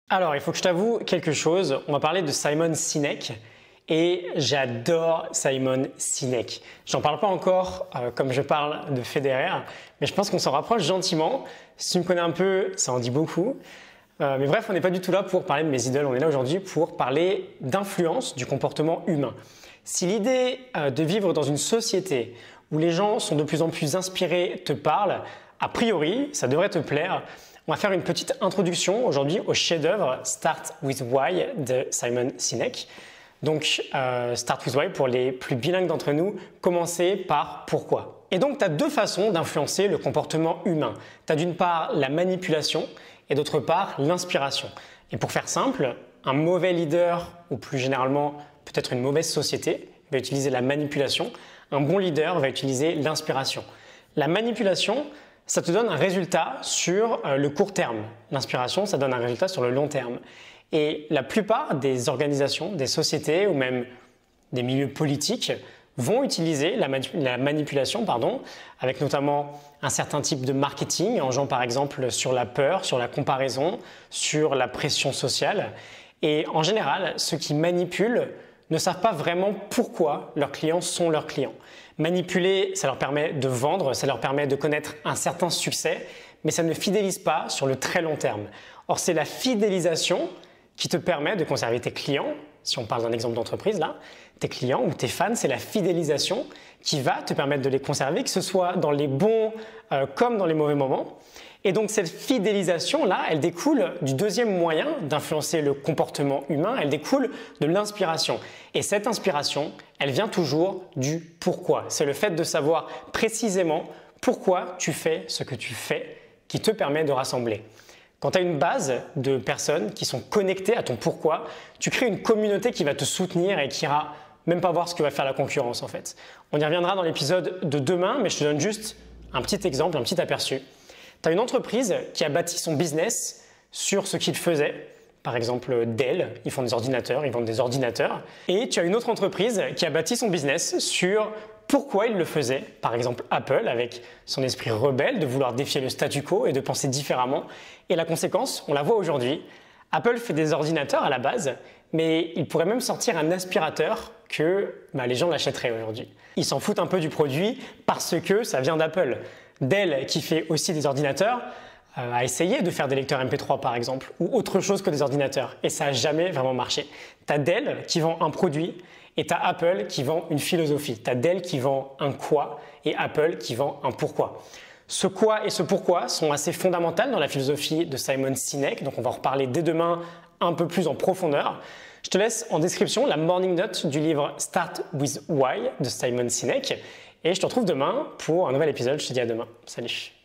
Alors, il faut que je t'avoue quelque chose. On va parler de Simon Sinek et j'adore Simon Sinek. J'en parle pas encore comme je parle de Federer, mais je pense qu'on s'en rapproche gentiment. Si tu me connais un peu, ça en dit beaucoup. Mais bref, on n'est pas du tout là pour parler de mes idoles. On est là aujourd'hui pour parler d'influence du comportement humain. Si l'idée de vivre dans une société où les gens sont de plus en plus inspirés te parle, a priori, ça devrait te plaire. On va faire une petite introduction aujourd'hui au chef-d'œuvre Start with Why de Simon Sinek. Donc, Start with Why, pour les plus bilingues d'entre nous, commencer par pourquoi. Et donc, tu as deux façons d'influencer le comportement humain. Tu as d'une part la manipulation et d'autre part l'inspiration. Et pour faire simple, un mauvais leader, ou plus généralement peut-être une mauvaise société, va utiliser la manipulation. Un bon leader va utiliser l'inspiration. La manipulation, ça te donne un résultat sur le court terme. L'inspiration, ça donne un résultat sur le long terme. Et la plupart des organisations, des sociétés ou même des milieux politiques vont utiliser la manipulation, avec notamment un certain type de marketing, en jouant par exemple sur la peur, sur la comparaison, sur la pression sociale. Et en général, ceux qui manipulent ne savent pas vraiment pourquoi leurs clients sont leurs clients. Manipuler, ça leur permet de vendre, ça leur permet de connaître un certain succès, mais ça ne fidélise pas sur le très long terme. Or, c'est la fidélisation qui te permet de conserver tes clients. Si on parle d'un exemple d'entreprise là, tes clients ou tes fans, c'est la fidélisation qui va te permettre de les conserver, que ce soit dans les bons comme dans les mauvais moments. Et donc cette fidélisation-là, elle découle du deuxième moyen d'influencer le comportement humain, elle découle de l'inspiration. Et cette inspiration, elle vient toujours du pourquoi. C'est le fait de savoir précisément pourquoi tu fais ce que tu fais qui te permet de rassembler. Quand tu as une base de personnes qui sont connectées à ton pourquoi, tu crées une communauté qui va te soutenir et qui ira même pas voir ce que va faire la concurrence en fait. On y reviendra dans l'épisode de demain, mais je te donne juste un petit exemple, un petit aperçu. Tu as une entreprise qui a bâti son business sur ce qu'il faisait. Par exemple, Dell, ils font des ordinateurs, ils vendent des ordinateurs. Et tu as une autre entreprise qui a bâti son business sur pourquoi il le faisait. Par exemple, Apple, avec son esprit rebelle de vouloir défier le statu quo et de penser différemment. Et la conséquence, on la voit aujourd'hui. Apple fait des ordinateurs à la base, mais il pourrait même sortir un aspirateur que les gens l'achèteraient aujourd'hui. Ils s'en foutent un peu du produit parce que ça vient d'Apple. Dell, qui fait aussi des ordinateurs, a essayé de faire des lecteurs MP3 par exemple, ou autre chose que des ordinateurs, et ça n'a jamais vraiment marché. Tu as Dell qui vend un produit, et tu as Apple qui vend une philosophie. Tu as Dell qui vend un quoi, et Apple qui vend un pourquoi. Ce quoi et ce pourquoi sont assez fondamentaux dans la philosophie de Simon Sinek, donc on va en reparler dès demain un peu plus en profondeur. Je te laisse en description la morning note du livre Start with Why de Simon Sinek, et je te retrouve demain pour un nouvel épisode. Je te dis à demain. Salut!